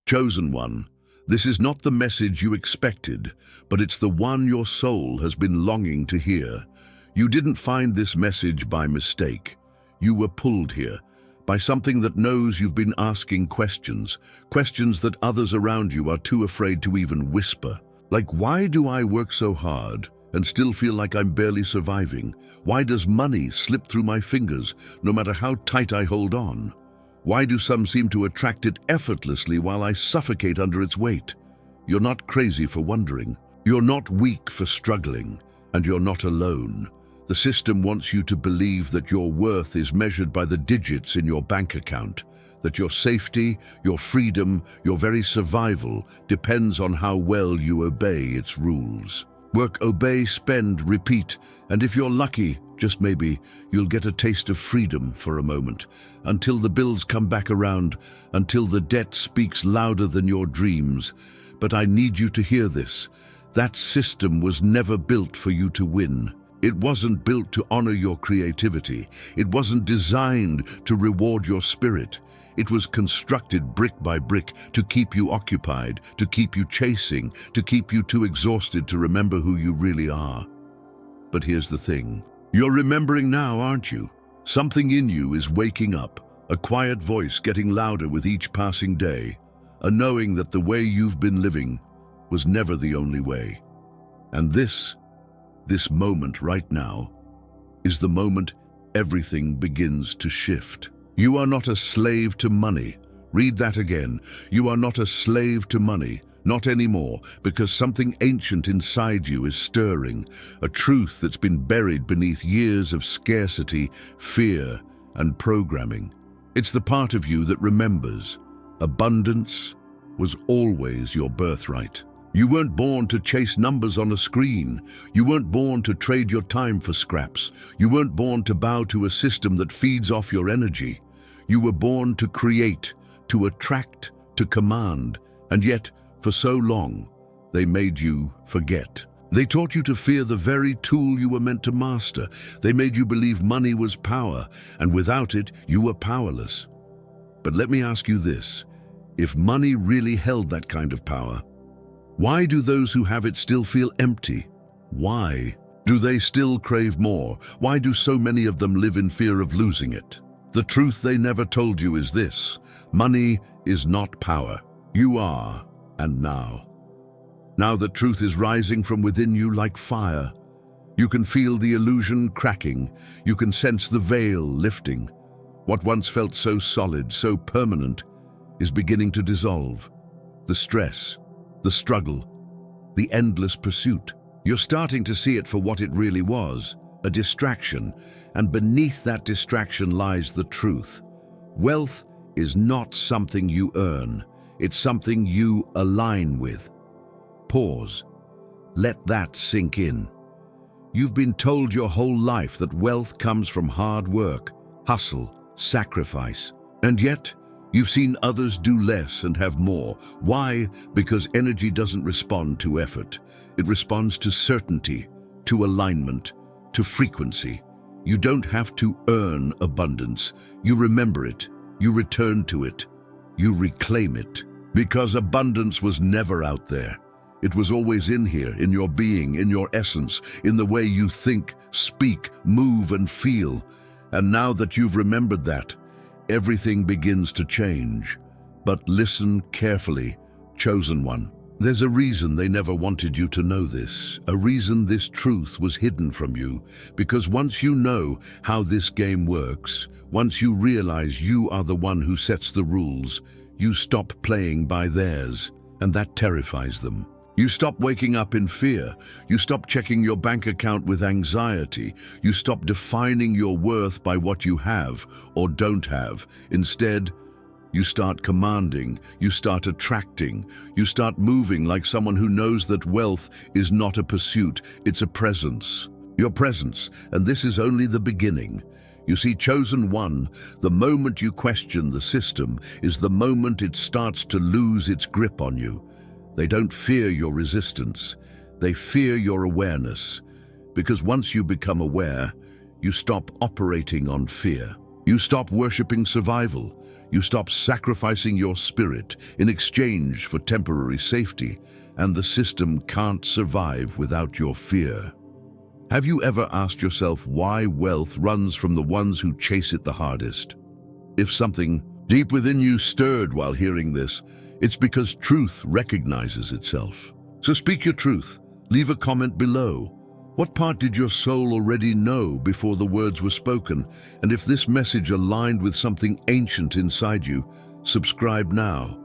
Chosen one, this is not the message you expected, but it's the one your soul has been longing to hear. You didn't find this message by mistake. You were pulled here by something that knows you've been asking questions that others around you are too afraid to even whisper. Like, why do I work so hard and still feel like I'm barely surviving? Why does money slip through my fingers no matter how tight I hold on? Why do some seem to attract it effortlessly while I suffocate under its weight? You're not crazy for wondering. You're not weak for struggling, and you're not alone. The system wants you to believe that your worth is measured by the digits in your bank account, that your safety, your freedom, your very survival depends on how well you obey its rules. Work, obey, spend, repeat, and if you're lucky, just maybe, you'll get a taste of freedom for a moment, until the bills come back around, until the debt speaks louder than your dreams. But I need you to hear this. That system was never built for you to win. It wasn't built to honor your creativity. It wasn't designed to reward your spirit. It was constructed brick by brick to keep you occupied, to keep you chasing, to keep you too exhausted to remember who you really are. But here's the thing. You're remembering now, aren't you? Something in you is waking up, a quiet voice getting louder with each passing day, a knowing that the way you've been living was never the only way. And this moment right now is the moment everything begins to shift. You are not a slave to money. Read that again. You are not a slave to money. Not anymore, because something ancient inside you is stirring, a truth that's been buried beneath years of scarcity, fear, and programming. It's the part of you that remembers. Abundance was always your birthright. You weren't born to chase numbers on a screen. You weren't born to trade your time for scraps. You weren't born to bow to a system that feeds off your energy. You were born to create, to attract, to command, and yet, for so long, they made you forget. They taught you to fear the very tool you were meant to master. They made you believe money was power, and without it, you were powerless. But let me ask you this. If money really held that kind of power, why do those who have it still feel empty? Why do they still crave more? Why do so many of them live in fear of losing it? The truth they never told you is this. Money is not power. You are. And now the truth is rising from within you like fire. You can feel the illusion cracking. You can sense the veil lifting. What once felt so solid, so permanent, is beginning to dissolve. The stress, the struggle, the endless pursuit. You're starting to see it for what it really was, a distraction, and beneath that distraction lies the truth. Wealth is not something you earn. It's something you align with. Pause. Let that sink in. You've been told your whole life that wealth comes from hard work, hustle, sacrifice. And yet, you've seen others do less and have more. Why? Because energy doesn't respond to effort. It responds to certainty, to alignment, to frequency. You don't have to earn abundance. You remember it. You return to it. You reclaim it. Because abundance was never out there. It was always in here, in your being, in your essence, in the way you think, speak, move, and feel. And now that you've remembered that, everything begins to change. But listen carefully, chosen one. There's a reason they never wanted you to know this, a reason this truth was hidden from you, because once you know how this game works, once you realize you are the one who sets the rules, you stop playing by theirs, and that terrifies them. You stop waking up in fear. You stop checking your bank account with anxiety. You stop defining your worth by what you have or don't have. Instead, you start commanding, you start attracting, you start moving like someone who knows that wealth is not a pursuit, it's a presence. Your presence, and this is only the beginning. You see, chosen one, the moment you question the system is the moment it starts to lose its grip on you. They don't fear your resistance, they fear your awareness. Because once you become aware, you stop operating on fear. You stop worshipping survival. You stop sacrificing your spirit in exchange for temporary safety, and the system can't survive without your fear. Have you ever asked yourself why wealth runs from the ones who chase it the hardest? If something deep within you stirred while hearing this, it's because truth recognizes itself. So speak your truth. Leave a comment below. What part did your soul already know before the words were spoken? And if this message aligned with something ancient inside you, subscribe now.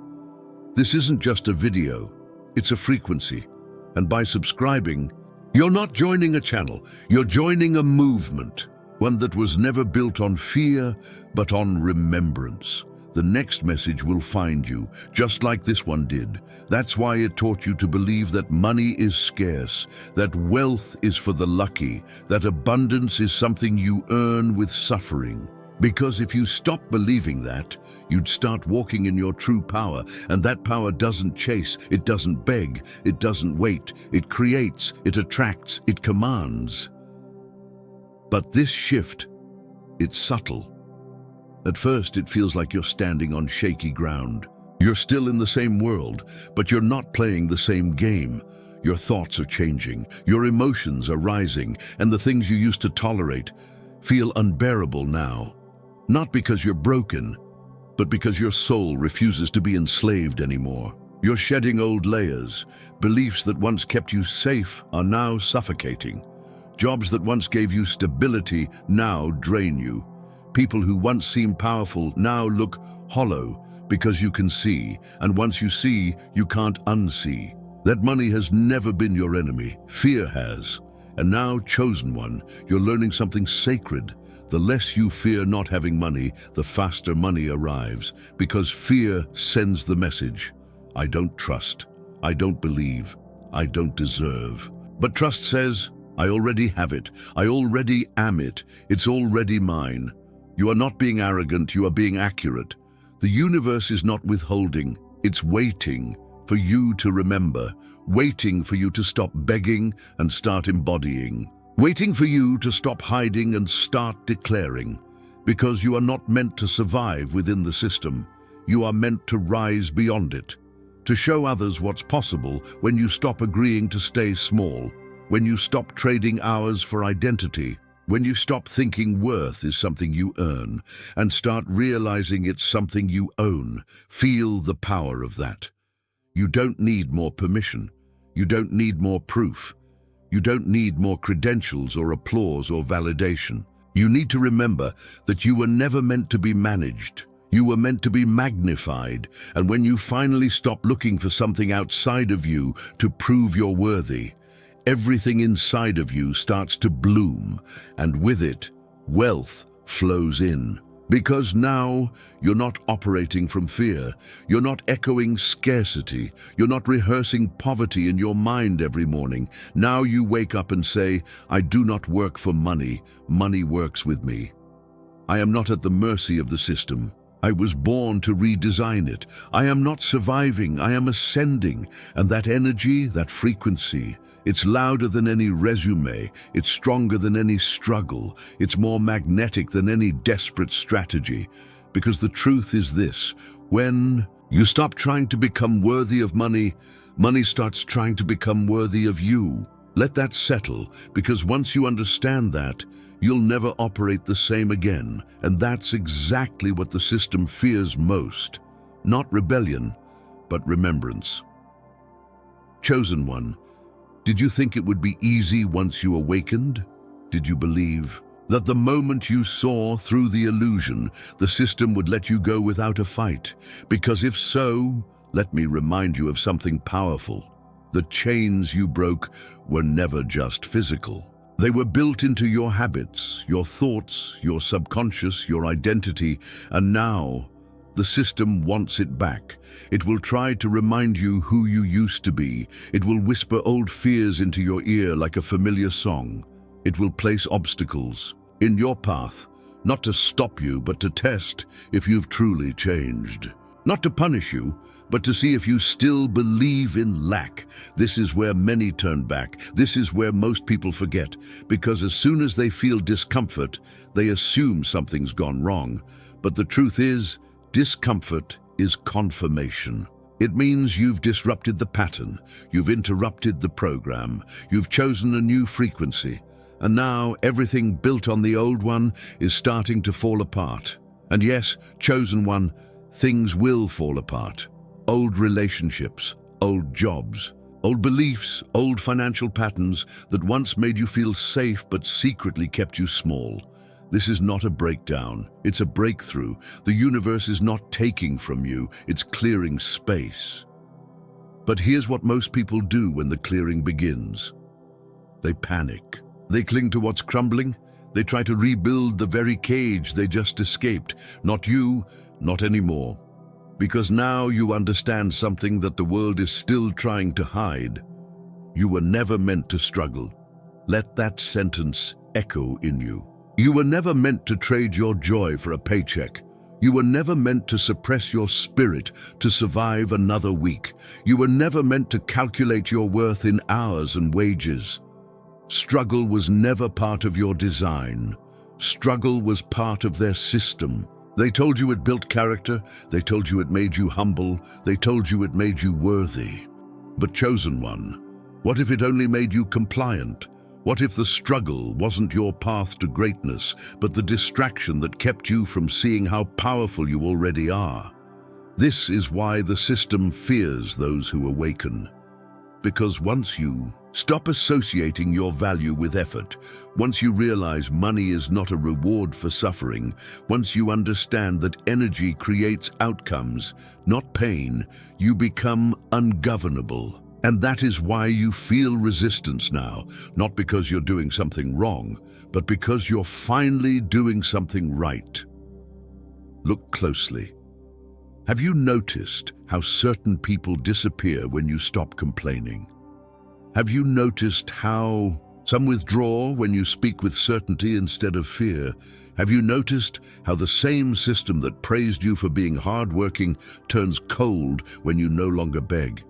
This isn't just a video, it's a frequency. And by subscribing, you're not joining a channel, you're joining a movement. One that was never built on fear, but on remembrance. The next message will find you, just like this one did. That's why it taught you to believe that money is scarce, that wealth is for the lucky, that abundance is something you earn with suffering. Because if you stop believing that, you'd start walking in your true power, and that power doesn't chase, it doesn't beg, it doesn't wait, it creates, it attracts, it commands. But this shift, it's subtle. At first, it feels like you're standing on shaky ground. You're still in the same world, but you're not playing the same game. Your thoughts are changing, your emotions are rising, and the things you used to tolerate feel unbearable now. Not because you're broken, but because your soul refuses to be enslaved anymore. You're shedding old layers. Beliefs that once kept you safe are now suffocating. Jobs that once gave you stability now drain you. People who once seemed powerful now look hollow because you can see, and once you see, you can't unsee. That money has never been your enemy, fear has. And now, chosen one, you're learning something sacred. The less you fear not having money, the faster money arrives, because fear sends the message. I don't trust, I don't believe, I don't deserve. But trust says, I already have it, I already am it, it's already mine. You are not being arrogant, you are being accurate. The universe is not withholding, it's waiting for you to remember, waiting for you to stop begging and start embodying, waiting for you to stop hiding and start declaring. Because you are not meant to survive within the system, you are meant to rise beyond it, to show others what's possible when you stop agreeing to stay small, when you stop trading hours for identity, when you stop thinking worth is something you earn and start realizing it's something you own. Feel the power of that. You don't need more permission. You don't need more proof. You don't need more credentials or applause or validation. You need to remember that you were never meant to be managed. You were meant to be magnified. And when you finally stop looking for something outside of you to prove you're worthy, everything inside of you starts to bloom, and with it, wealth flows in. Because now, you're not operating from fear. You're not echoing scarcity. You're not rehearsing poverty in your mind every morning. Now you wake up and say, I do not work for money. Money works with me. I am not at the mercy of the system. I was born to redesign it. I am not surviving, I am ascending. And that energy, that frequency, it's louder than any resume, it's stronger than any struggle, it's more magnetic than any desperate strategy. Because the truth is this, when you stop trying to become worthy of money, money starts trying to become worthy of you. Let that settle, because once you understand that, you'll never operate the same again. And that's exactly what the system fears most. Not rebellion, but remembrance. Chosen one, did you think it would be easy once you awakened? Did you believe that the moment you saw through the illusion, the system would let you go without a fight? Because if so, let me remind you of something powerful. The chains you broke were never just physical. They were built into your habits, your thoughts, your subconscious, your identity, and now the system wants it back. It will try to remind you who you used to be. It will whisper old fears into your ear like a familiar song. It will place obstacles in your path, not to stop you, but to test if you've truly changed. Not to punish you, but to see if you still believe in lack. This is where many turn back. This is where most people forget, because as soon as they feel discomfort, they assume something's gone wrong. But the truth is, Discomfort is confirmation. It means you've disrupted the pattern, you've interrupted the program, you've chosen a new frequency, and now everything built on the old one is starting to fall apart. And yes, chosen one, things will fall apart. Old relationships, old jobs, old beliefs, old financial patterns that once made you feel safe but secretly kept you small. This is not a breakdown, it's a breakthrough. The universe is not taking from you, it's clearing space. But here's what most people do when the clearing begins. They panic. They cling to what's crumbling. They try to rebuild the very cage they just escaped. Not you, not anymore. Because now you understand something that the world is still trying to hide. You were never meant to struggle. Let that sentence echo in you. You were never meant to trade your joy for a paycheck. You were never meant to suppress your spirit to survive another week. You were never meant to calculate your worth in hours and wages. Struggle was never part of your design. Struggle was part of their system. They told you it built character. They told you it made you humble. They told you it made you worthy. But chosen one, what if it only made you compliant? What if the struggle wasn't your path to greatness, but the distraction that kept you from seeing how powerful you already are? This is why the system fears those who awaken. Because once you stop associating your value with effort, once you realize money is not a reward for suffering, once you understand that energy creates outcomes, not pain, you become ungovernable. And that is why you feel resistance now, not because you're doing something wrong, but because you're finally doing something right. Look closely. Have you noticed how certain people disappear when you stop complaining? Have you noticed how some withdraw when you speak with certainty instead of fear? Have you noticed how the same system that praised you for being hardworking turns cold when you no longer beg?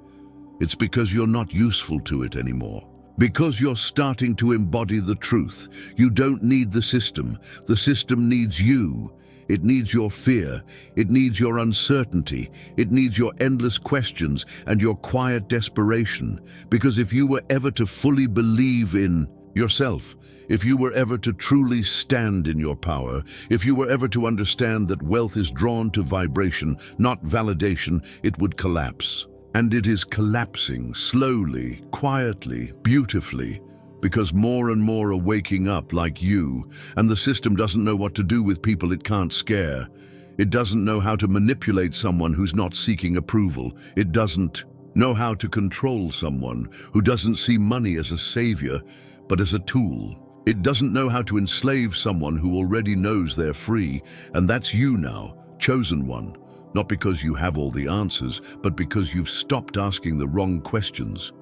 It's because you're not useful to it anymore. Because you're starting to embody the truth. You don't need the system. The system needs you. It needs your fear. It needs your uncertainty. It needs your endless questions and your quiet desperation. Because if you were ever to fully believe in yourself, if you were ever to truly stand in your power, if you were ever to understand that wealth is drawn to vibration, not validation, it would collapse. And it is collapsing slowly, quietly, beautifully, because more and more are waking up like you, and the system doesn't know what to do with people it can't scare. It doesn't know how to manipulate someone who's not seeking approval. It doesn't know how to control someone who doesn't see money as a savior, but as a tool. It doesn't know how to enslave someone who already knows they're free, and that's you now, chosen one. Not because you have all the answers, but because you've stopped asking the wrong questions.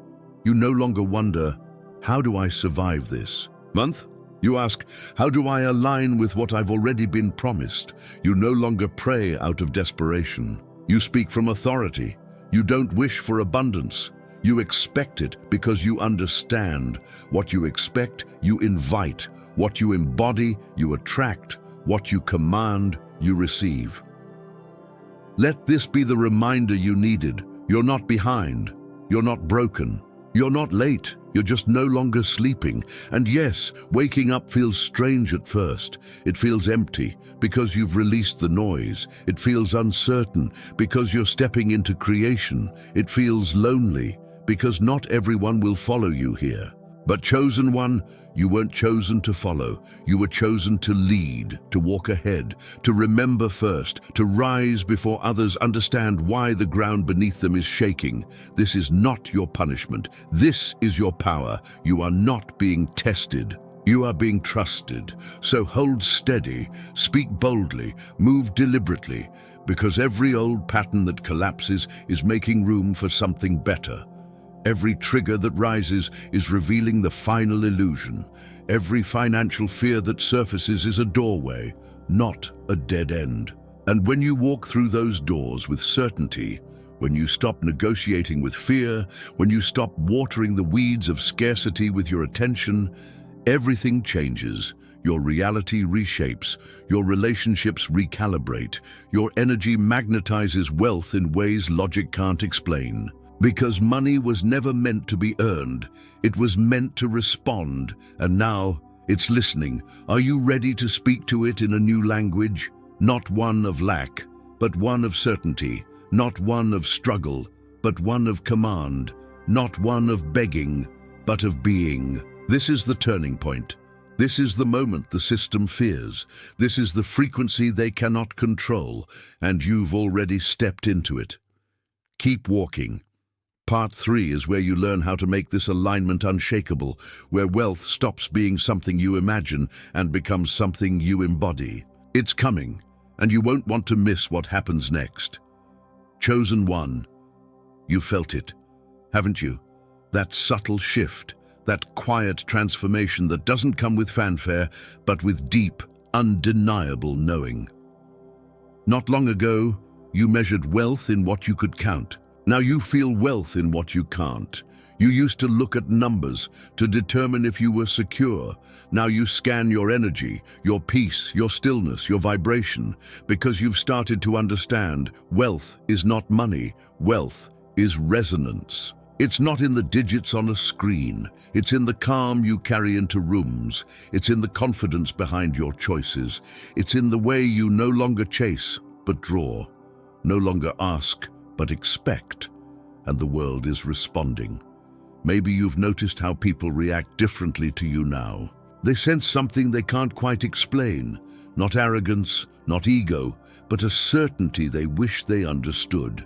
You no longer wonder, how do I survive this month? You ask, how do I align with what I've already been promised? You no longer pray out of desperation. You speak from authority. You don't wish for abundance. You expect it because you understand. What you expect, you invite. What you embody, you attract. What you command, you receive. Let this be the reminder you needed. You're not behind. You're not broken. You're not late. You're just no longer sleeping. And yes, waking up feels strange at first. It feels empty because you've released the noise. It feels uncertain because you're stepping into creation. It feels lonely because not everyone will follow you here. But chosen one, you weren't chosen to follow. You were chosen to lead, to walk ahead, to remember first, to rise before others understand why the ground beneath them is shaking. This is not your punishment. This is your power. You are not being tested. You are being trusted. So hold steady, speak boldly, move deliberately, because every old pattern that collapses is making room for something better. Every trigger that rises is revealing the final illusion. Every financial fear that surfaces is a doorway, not a dead end. And when you walk through those doors with certainty, when you stop negotiating with fear, when you stop watering the weeds of scarcity with your attention, everything changes. your reality reshapes, your relationships recalibrate, your energy magnetizes wealth in ways logic can't explain. Because money was never meant to be earned, it was meant to respond, and now it's listening. Are you ready to speak to it in a new language? Not one of lack, but one of certainty. Not one of struggle, but one of command. Not one of begging, but of being. This is the turning point. This is the moment the system fears. This is the frequency they cannot control, and you've already stepped into it. Keep walking. Part 3 is where you learn how to make this alignment unshakable, where wealth stops being something you imagine and becomes something you embody. It's coming, and you won't want to miss what happens next. Chosen one. You felt it, haven't you? That subtle shift, that quiet transformation that doesn't come with fanfare, but with deep, undeniable knowing. Not long ago, you measured wealth in what you could count. Now you feel wealth in what you can't. You used to look at numbers to determine if you were secure. Now you scan your energy, your peace, your stillness, your vibration, because you've started to understand wealth is not money, wealth is resonance. It's not in the digits on a screen. It's in the calm you carry into rooms. It's in the confidence behind your choices. It's in the way you no longer chase, but draw. No longer ask, but expect. And the world is responding. Maybe you've noticed how people react differently to you now. They sense something they can't quite explain. Not arrogance, not ego, but a certainty they wish they understood.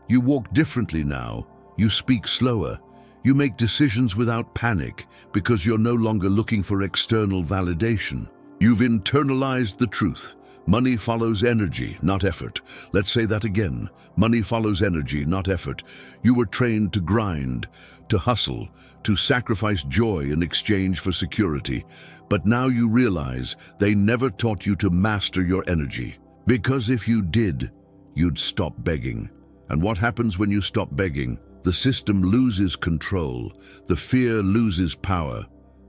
You walk differently now. You speak slower. You make decisions without panic because you're no longer looking for external validation. You've internalized the truth. Money follows energy, not effort. Let's say that again. Money follows energy, not effort. You were trained to grind, to hustle, to sacrifice joy in exchange for security. But now you realize they never taught you to master your energy. Because if you did, you'd stop begging. And what happens when you stop begging? The system loses control. The fear loses power.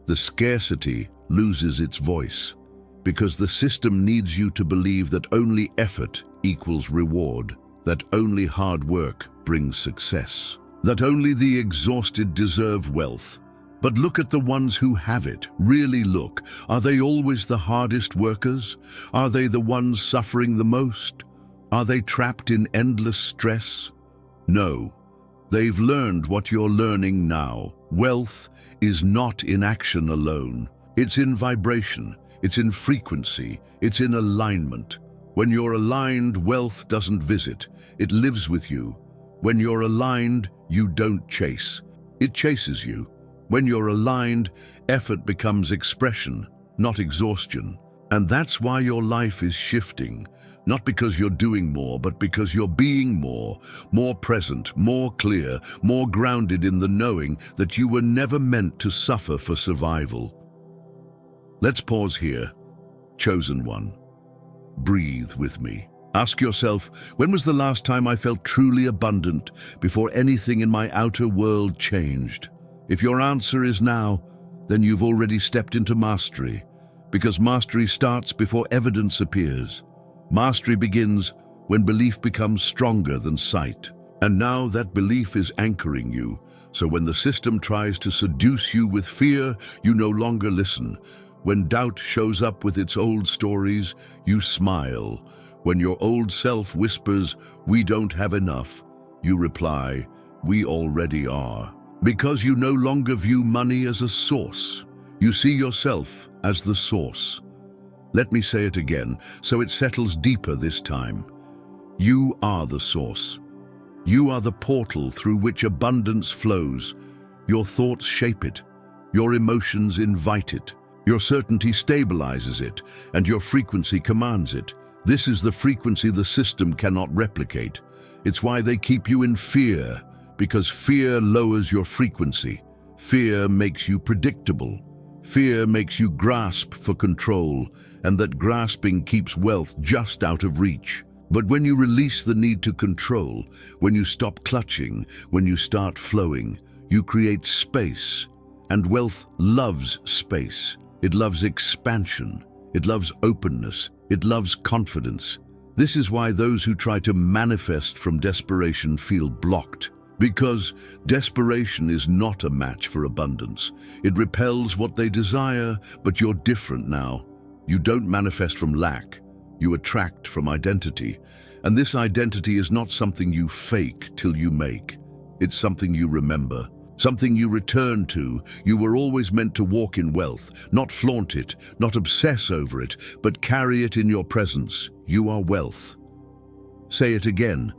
The scarcity loses its voice. Because the system needs you to believe that only effort equals reward, that only hard work brings success, that only the exhausted deserve wealth. But look at the ones who have it. Really look. Are they always the hardest workers? Are they the ones suffering the most? Are they trapped in endless stress? No. They've learned what you're learning now. Wealth is not in action alone. It's in vibration. It's in frequency, it's in alignment. When you're aligned, wealth doesn't visit, it lives with you. When you're aligned, you don't chase, it chases you. When you're aligned, effort becomes expression, not exhaustion. And that's why your life is shifting, not because you're doing more, but because you're being more present, more clear, more grounded in the knowing that you were never meant to suffer for survival. Let's pause here. Chosen one. Breathe with me. Ask yourself, when was the last time I felt truly abundant before anything in my outer world changed? If your answer is now, then you've already stepped into mastery, because mastery starts before evidence appears. Mastery begins when belief becomes stronger than sight. And now that belief is anchoring you, so when the system tries to seduce you with fear, you no longer listen. When doubt shows up with its old stories, you smile. When your old self whispers, "We don't have enough," you reply, "We already are." Because you no longer view money as a source. You see yourself as the source. Let me say it again, so it settles deeper this time. You are the source. You are the portal through which abundance flows. Your thoughts shape it. Your emotions invite it. Your certainty stabilizes it, and your frequency commands it. This is the frequency the system cannot replicate. It's why they keep you in fear, because fear lowers your frequency. Fear makes you predictable. Fear makes you grasp for control, and that grasping keeps wealth just out of reach. But when you release the need to control, when you stop clutching, when you start flowing, you create space. And wealth loves space. It loves expansion. It loves openness. It loves confidence. This is why those who try to manifest from desperation feel blocked. Because desperation is not a match for abundance. It repels what they desire, but you're different now. You don't manifest from lack. You attract from identity. And this identity is not something you fake till you make. It's something you remember. Something you return to. You were always meant to walk in wealth, not flaunt it, not obsess over it, but carry it in your presence. You are wealth. Say it again.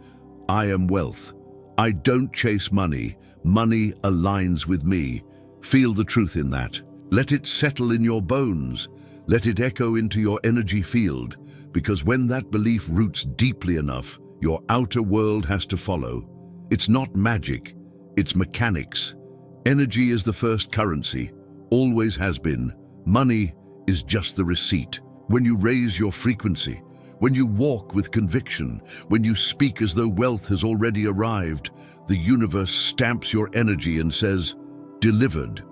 I am wealth. I don't chase money. Money aligns with me. Feel the truth in that. Let it settle in your bones. Let it echo into your energy field, because when that belief roots deeply enough, your outer world has to follow. It's not magic. It's mechanics. Energy is the first currency, always has been. Money is just the receipt. When you raise your frequency, when you walk with conviction, when you speak as though wealth has already arrived, the universe stamps your energy and says, delivered.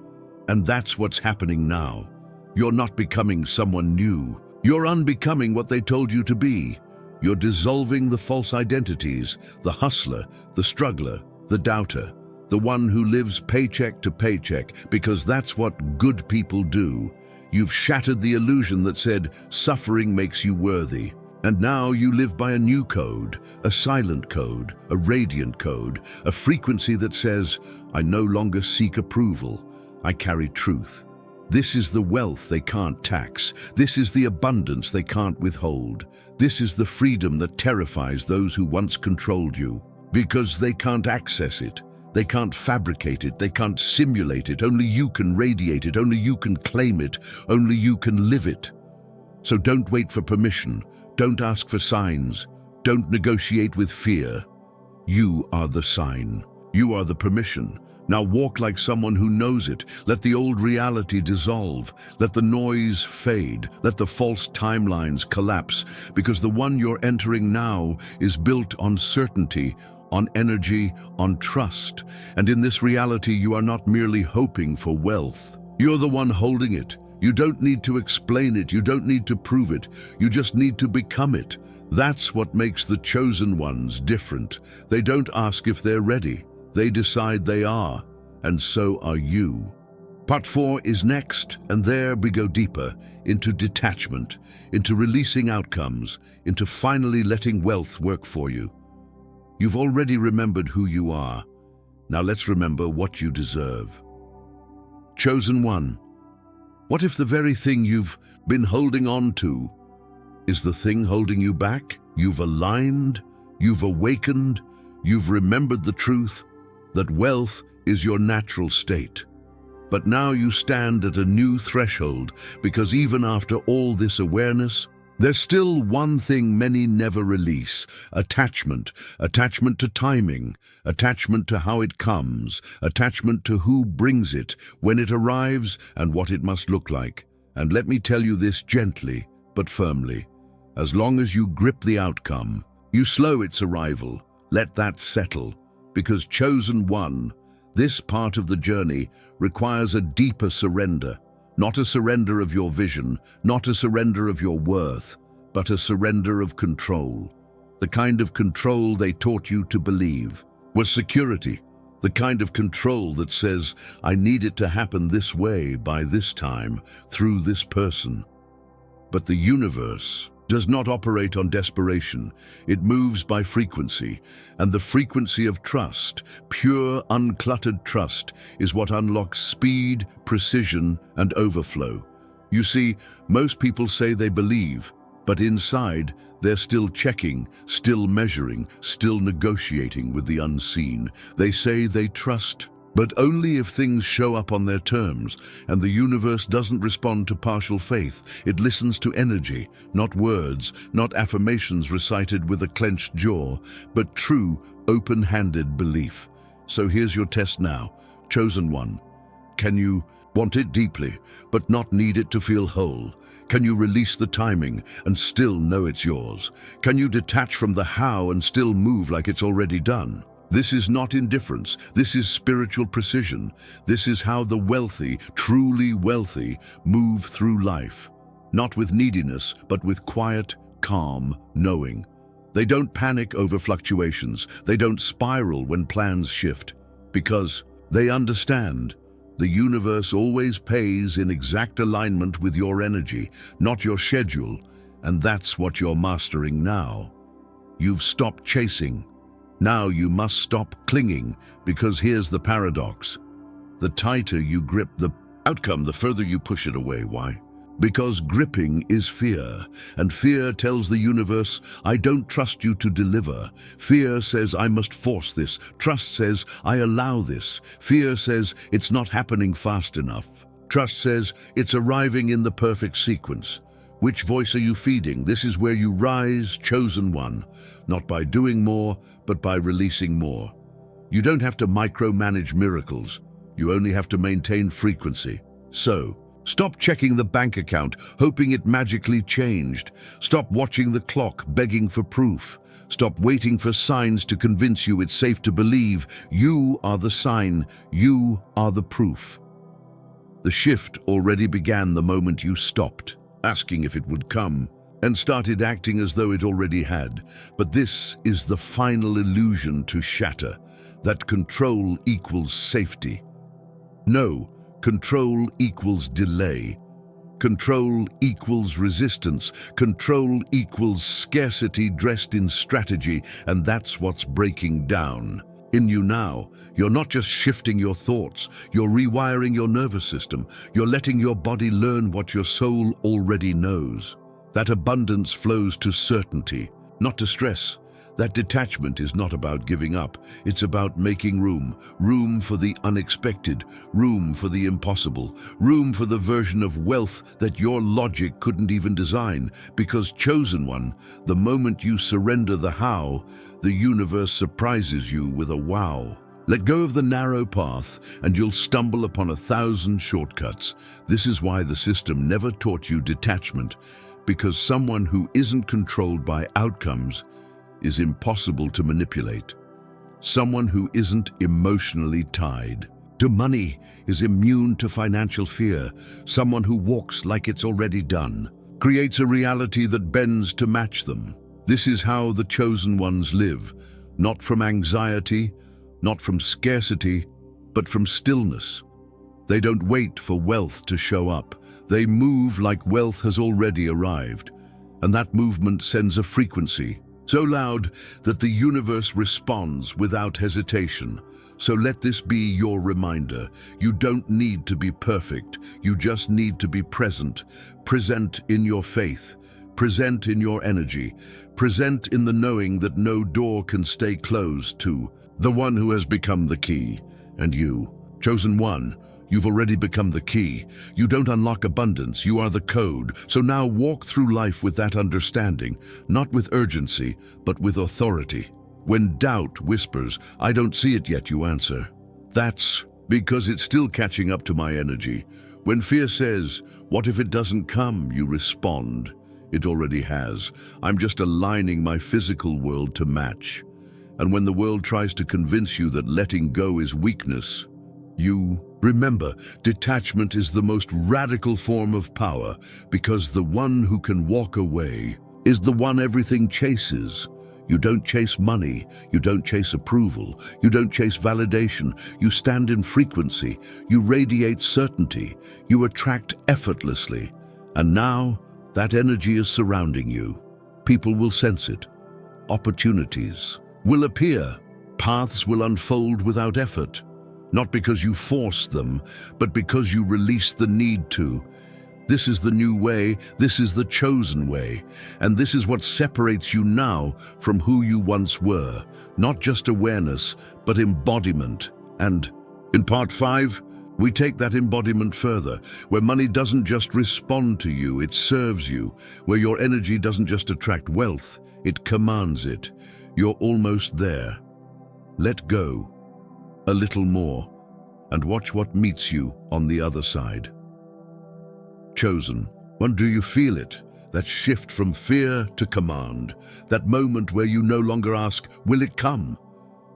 And that's what's happening now. You're not becoming someone new. You're unbecoming what they told you to be. You're dissolving the false identities, the hustler, the struggler, the doubter, the one who lives paycheck to paycheck, because that's what good people do. You've shattered the illusion that said suffering makes you worthy. And now you live by a new code, a silent code, a radiant code, a frequency that says, I no longer seek approval, I carry truth. This is the wealth they can't tax. This is the abundance they can't withhold. This is the freedom that terrifies those who once controlled you. Because they can't access it. They can't fabricate it. They can't simulate it. Only you can radiate it. Only you can claim it. Only you can live it. So don't wait for permission. Don't ask for signs. Don't negotiate with fear. You are the sign. You are the permission. Now walk like someone who knows it. Let the old reality dissolve. Let the noise fade. Let the false timelines collapse. Because the one you're entering now is built on certainty, on energy, on trust. And in this reality, you are not merely hoping for wealth. You're the one holding it. You don't need to explain it. You don't need to prove it. You just need to become it. That's what makes the chosen ones different. They don't ask if they're ready. They decide they are, and so are you. Part 4 is next, and there we go deeper into detachment, into releasing outcomes, into finally letting wealth work for you. You've already remembered who you are. Now let's remember what you deserve. Chosen one. What if the very thing you've been holding on to is the thing holding you back? You've aligned, you've awakened, you've remembered the truth that wealth is your natural state. But now you stand at a new threshold, because even after all this awareness, there's still one thing many never release: attachment. Attachment to timing, attachment to how it comes, attachment to who brings it, when it arrives, and what it must look like. And let me tell you this gently, but firmly. As long as you grip the outcome, you slow its arrival, let that settle. Because chosen one, this part of the journey requires a deeper surrender. Not a surrender of your vision, not a surrender of your worth, but a surrender of control. The kind of control they taught you to believe was security. The kind of control that says, I need it to happen this way, by this time, through this person. But the universe does not operate on desperation. It moves by frequency, and the frequency of trust, pure, uncluttered trust, is what unlocks speed, precision, and overflow. You see, most people say they believe, but inside, they're still checking, still measuring, still negotiating with the unseen. They say they trust, but only if things show up on their terms, and the universe doesn't respond to partial faith. It listens to energy, not words, not affirmations recited with a clenched jaw, but true, open-handed belief. So here's your test now. Chosen one. Can you want it deeply, but not need it to feel whole? Can you release the timing and still know it's yours? Can you detach from the how and still move like it's already done? This is not indifference. This is spiritual precision. This is how the wealthy, truly wealthy, move through life. Not with neediness, but with quiet, calm knowing. They don't panic over fluctuations. They don't spiral when plans shift. Because they understand the universe always pays in exact alignment with your energy, not your schedule. And that's what you're mastering now. You've stopped chasing. Now you must stop clinging, because here's the paradox. The tighter you grip the outcome, the further you push it away. Why? Because gripping is fear, and fear tells the universe, I don't trust you to deliver. Fear says, I must force this. Trust says, I allow this. Fear says, it's not happening fast enough. Trust says, it's arriving in the perfect sequence. Which voice are you feeding? This is where you rise, chosen one, not by doing more, but by releasing more. You don't have to micromanage miracles. You only have to maintain frequency. So, stop checking the bank account, hoping it magically changed. Stop watching the clock, begging for proof. Stop waiting for signs to convince you it's safe to believe. You are the sign. You are the proof. The shift already began the moment you stopped asking if it would come, and started acting as though it already had. But this is the final illusion to shatter, that control equals safety. No, control equals delay. Control equals resistance. Control equals scarcity dressed in strategy, and that's what's breaking down. In you now, you're not just shifting your thoughts, you're rewiring your nervous system. You're letting your body learn what your soul already knows. That abundance flows to certainty, not to stress. That detachment is not about giving up. It's about making room. Room for the unexpected. Room for the impossible. Room for the version of wealth that your logic couldn't even design. Because, chosen one, the moment you surrender the how, the universe surprises you with a wow. Let go of the narrow path, and you'll stumble upon 1,000 shortcuts. This is why the system never taught you detachment. Because someone who isn't controlled by outcomes is impossible to manipulate. Someone who isn't emotionally tied to money is immune to financial fear. Someone who walks like it's already done creates a reality that bends to match them. This is how the chosen ones live, not from anxiety, not from scarcity, but from stillness. They don't wait for wealth to show up. They move like wealth has already arrived, and that movement sends a frequency so loud that the universe responds without hesitation. So let this be your reminder. You don't need to be perfect. You just need to be present. Present in your faith. Present in your energy. Present in the knowing that no door can stay closed to the one who has become the key. And you, chosen one, you've already become the key. You don't unlock abundance, you are the code. So now walk through life with that understanding, not with urgency, but with authority. When doubt whispers, I don't see it yet, you answer, that's because it's still catching up to my energy. When fear says, what if it doesn't come, you respond, it already has. I'm just aligning my physical world to match. And when the world tries to convince you that letting go is weakness, you remember, detachment is the most radical form of power, because the one who can walk away is the one everything chases. You don't chase money, you don't chase approval, you don't chase validation. You stand in frequency, you radiate certainty, you attract effortlessly. And now, that energy is surrounding you. People will sense it. Opportunities will appear. Paths will unfold without effort. Not because you force them, but because you release the need to. This is the new way, this is the chosen way, and this is what separates you now from who you once were. Not just awareness, but embodiment. And in part 5, we take that embodiment further, where money doesn't just respond to you, it serves you. Where your energy doesn't just attract wealth, it commands it. You're almost there. Let go a little more, and watch what meets you on the other side. Chosen one, do you feel it? That shift from fear to command, that moment where you no longer ask, will it come?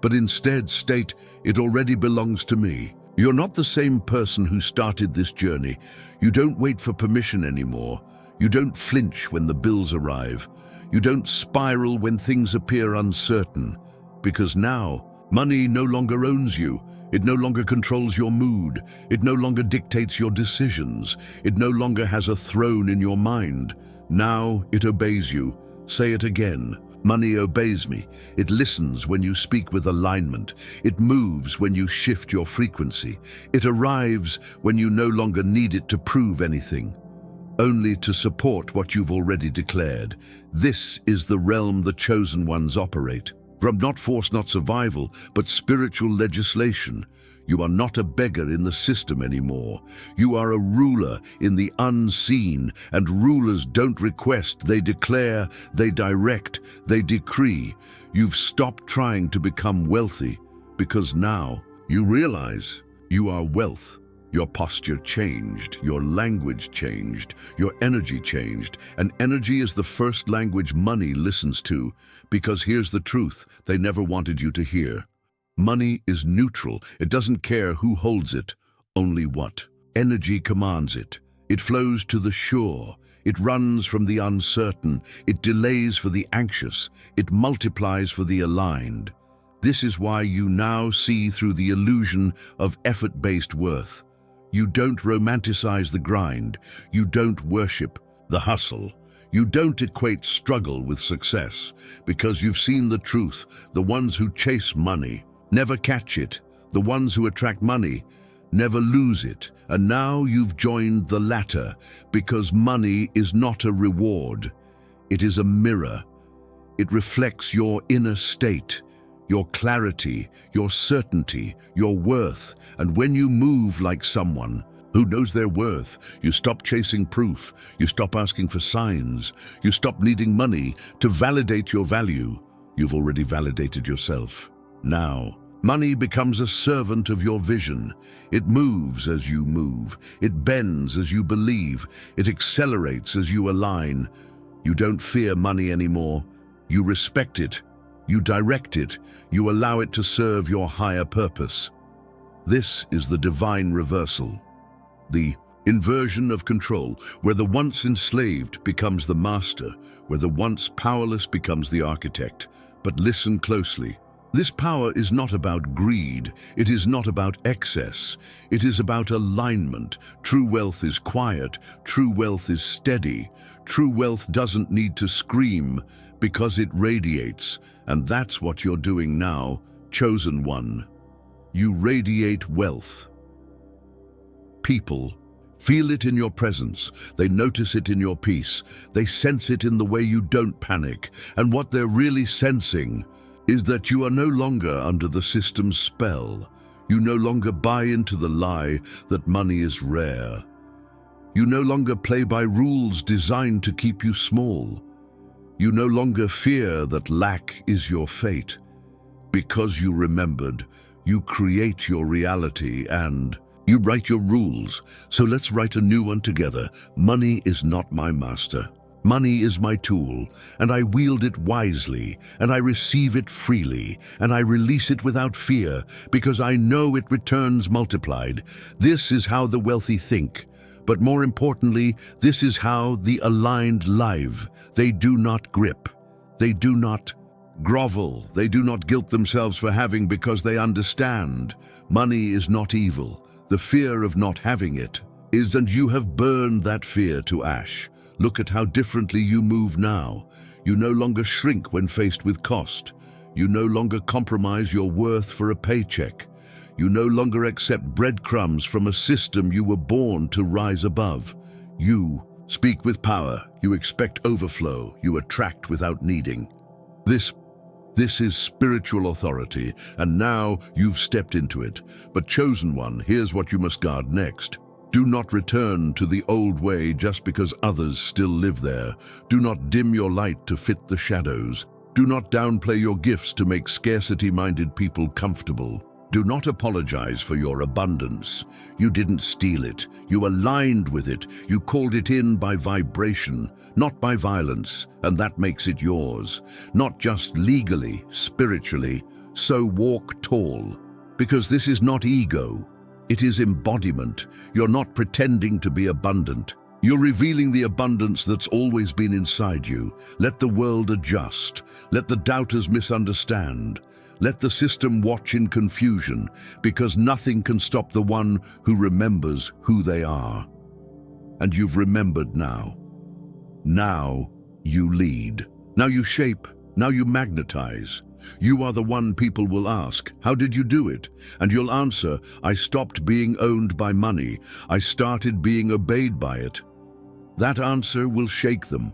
but instead state, "It already belongs to me." You're not the same person who started this journey. You don't wait for permission anymore. You don't flinch when the bills arrive. You don't spiral when things appear uncertain. Because now, money no longer owns you. It no longer controls your mood. It no longer dictates your decisions. It no longer has a throne in your mind. Now it obeys you. Say it again. Money obeys me. It listens when you speak with alignment. It moves when you shift your frequency. It arrives when you no longer need it to prove anything, only to support what you've already declared. This is the realm the chosen ones operate. From not force, not survival, but spiritual legislation. You are not a beggar in the system anymore. You are a ruler in the unseen, and rulers don't request, they declare, they direct, they decree. You've stopped trying to become wealthy, because now you realize you are wealth. Your posture changed, your language changed, your energy changed, and energy is the first language money listens to, because here's the truth they never wanted you to hear. Money is neutral. It doesn't care who holds it, only what. Energy commands it. It flows to the sure. It runs from the uncertain. It delays for the anxious. It multiplies for the aligned. This is why you now see through the illusion of effort-based worth. You don't romanticize the grind. You don't worship the hustle. You don't equate struggle with success, because you've seen the truth. The ones who chase money never catch it. The ones who attract money never lose it. And now you've joined the latter, because money is not a reward. It is a mirror. It reflects your inner state, your clarity, your certainty, your worth. And when you move like someone who knows their worth, you stop chasing proof. You stop asking for signs. You stop needing money to validate your value. You've already validated yourself. Now, money becomes a servant of your vision. It moves as you move. It bends as you believe. It accelerates as you align. You don't fear money anymore. You respect it. You direct it. You allow it to serve your higher purpose. This is the divine reversal, the inversion of control, where the once enslaved becomes the master, where the once powerless becomes the architect. But listen closely. This power is not about greed. It is not about excess. It is about alignment. True wealth is quiet. True wealth is steady. True wealth doesn't need to scream, because it radiates. And that's what you're doing now, chosen one. You radiate wealth. People feel it in your presence. They notice it in your peace. They sense it in the way you don't panic. And what they're really sensing is that you are no longer under the system's spell. You no longer buy into the lie that money is rare. You no longer play by rules designed to keep you small. You no longer fear that lack is your fate. Because you remembered, you create your reality and you write your rules. So let's write a new one together. Money is not my master. Money is my tool, and I wield it wisely, and I receive it freely, and I release it without fear, because I know it returns multiplied. This is how the wealthy think. But more importantly, this is how the aligned live. They do not grip. They do not grovel. They do not guilt themselves for having, because they understand. Money is not evil. The fear of not having it is, and you have burned that fear to ash. Look at how differently you move now. You no longer shrink when faced with cost. You no longer compromise your worth for a paycheck. You no longer accept breadcrumbs from a system you were born to rise above. You speak with power. You expect overflow. You attract without needing. This is spiritual authority, and now you've stepped into it. But chosen one, here's what you must guard next. Do not return to the old way just because others still live there. Do not dim your light to fit the shadows. Do not downplay your gifts to make scarcity-minded people comfortable. Do not apologize for your abundance. You didn't steal it. You aligned with it. You called it in by vibration, not by violence, and that makes it yours. Not just legally, spiritually. So walk tall, because this is not ego. It is embodiment. You're not pretending to be abundant. You're revealing the abundance that's always been inside you. Let the world adjust. Let the doubters misunderstand. Let the system watch in confusion, because nothing can stop the one who remembers who they are. And you've remembered now. Now you lead. Now you shape. Now you magnetize. You are the one people will ask, how did you do it? And you'll answer, I stopped being owned by money. I started being obeyed by it. That answer will shake them,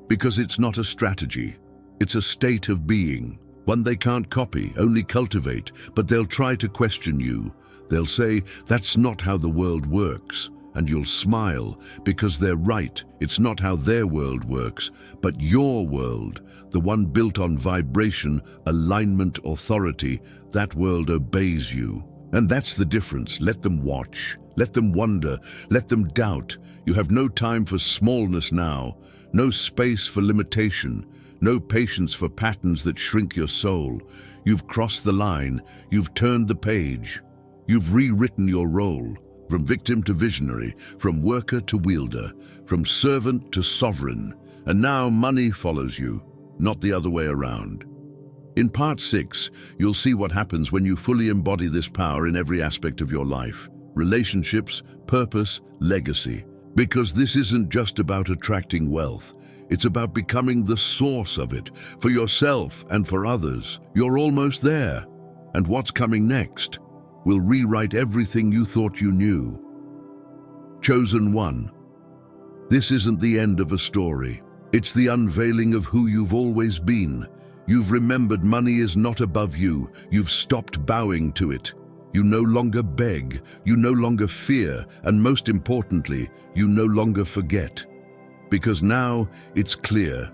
because it's not a strategy. It's a state of being, one they can't copy, only cultivate, but they'll try to question you. They'll say, that's not how the world works. And you'll smile, because they're right. It's not how their world works, but your world, the one built on vibration, alignment, authority. That world obeys you. And that's the difference. Let them watch. Let them wonder. Let them doubt. You have no time for smallness now. No space for limitation. No patience for patterns that shrink your soul. You've crossed the line. You've turned the page. You've rewritten your role. From victim to visionary, from worker to wielder, from servant to sovereign. And now money follows you, not the other way around. In part 6, you'll see what happens when you fully embody this power in every aspect of your life. Relationships, purpose, legacy. Because this isn't just about attracting wealth. It's about becoming the source of it, for yourself and for others. You're almost there. And what's coming next will rewrite everything you thought you knew. Chosen one. This isn't the end of a story. It's the unveiling of who you've always been. You've remembered money is not above you. You've stopped bowing to it. You no longer beg. You no longer fear. And most importantly, you no longer forget. Because now it's clear.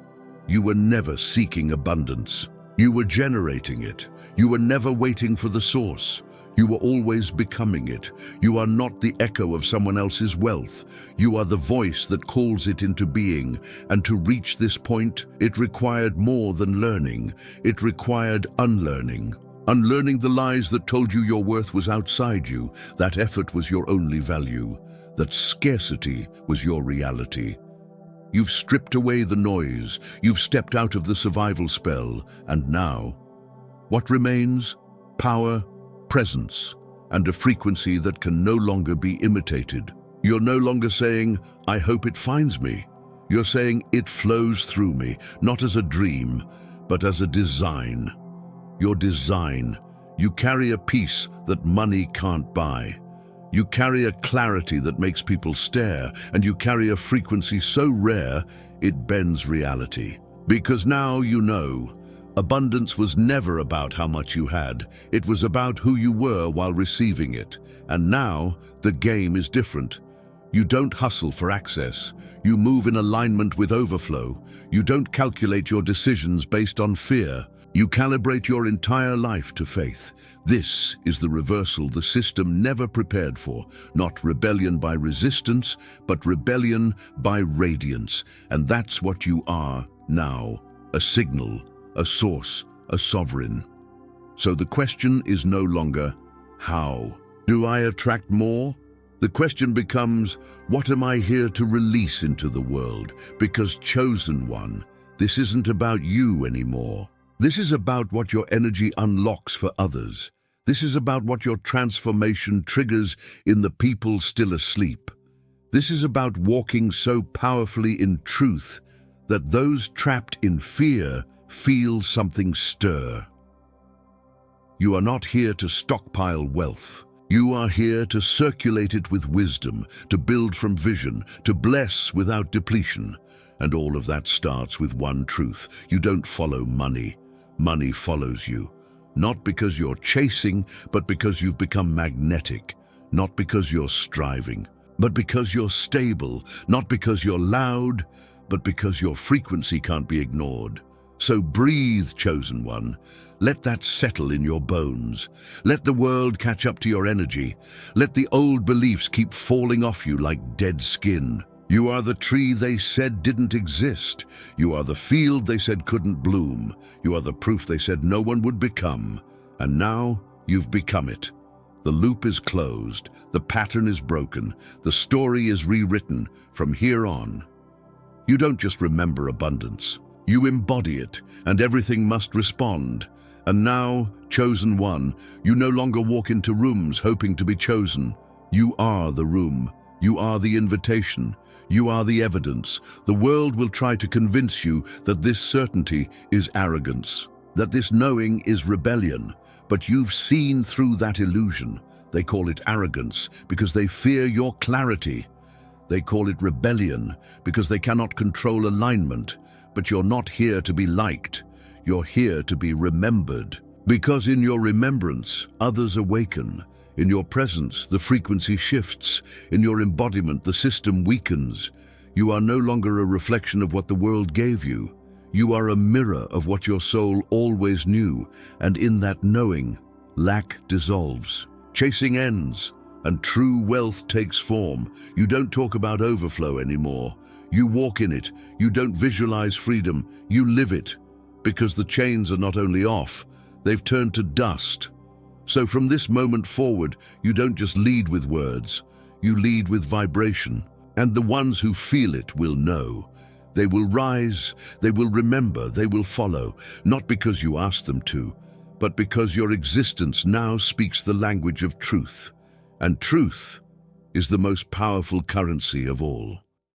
You were never seeking abundance. You were generating it. You were never waiting for the source. You were always becoming it. You are not the echo of someone else's wealth. You are the voice that calls it into being. And to reach this point, it required more than learning. It required unlearning. Unlearning the lies that told you your worth was outside you, that effort was your only value, that scarcity was your reality. You've stripped away the noise. You've stepped out of the survival spell. And now, what remains? Power, presence, and a frequency that can no longer be imitated. You're no longer saying, I hope it finds me. You're saying it flows through me, not as a dream, but as a design. Your design. You carry a peace that money can't buy. You carry a clarity that makes people stare, and you carry a frequency so rare, it bends reality. Because now you know. Abundance was never about how much you had. It was about who you were while receiving it. And now, the game is different. You don't hustle for access. You move in alignment with overflow. You don't calculate your decisions based on fear. You calibrate your entire life to faith. This is the reversal the system never prepared for. Not rebellion by resistance, but rebellion by radiance. And that's what you are now. A signal. A source, a sovereign. So the question is no longer, how? Do I attract more? The question becomes, what am I here to release into the world? Because chosen one, this isn't about you anymore. This is about what your energy unlocks for others. This is about what your transformation triggers in the people still asleep. This is about walking so powerfully in truth that those trapped in fear feel something stir. You are not here to stockpile wealth. You are here to circulate it with wisdom, to build from vision, to bless without depletion. And all of that starts with one truth. You don't follow money. Money follows you. Not because you're chasing, but because you've become magnetic. Not because you're striving, but because you're stable. Not because you're loud, but because your frequency can't be ignored. So breathe, chosen one. Let that settle in your bones. Let the world catch up to your energy. Let the old beliefs keep falling off you like dead skin. You are the tree they said didn't exist. You are the field they said couldn't bloom. You are the proof they said no one would become. And now you've become it. The loop is closed, the pattern is broken, the story is rewritten from here on. You don't just remember abundance, you embody it, and everything must respond. And now, chosen one, you no longer walk into rooms hoping to be chosen. You are the room. You are the invitation. You are the evidence. The world will try to convince you that this certainty is arrogance, that this knowing is rebellion, but you've seen through that illusion. They call it arrogance because they fear your clarity. They call it rebellion because they cannot control alignment. But you're not here to be liked. You're here to be remembered. Because in your remembrance, others awaken. In your presence, the frequency shifts. In your embodiment, the system weakens. You are no longer a reflection of what the world gave you. You are a mirror of what your soul always knew, and in that knowing, lack dissolves. Chasing ends, and true wealth takes form. You don't talk about overflow anymore. You walk in it. You don't visualize freedom. You live it. Because the chains are not only off, they've turned to dust. So from this moment forward, you don't just lead with words, you lead with vibration. And the ones who feel it will know. They will rise, they will remember, they will follow, not because you asked them to, but because your existence now speaks the language of truth. And truth is the most powerful currency of all.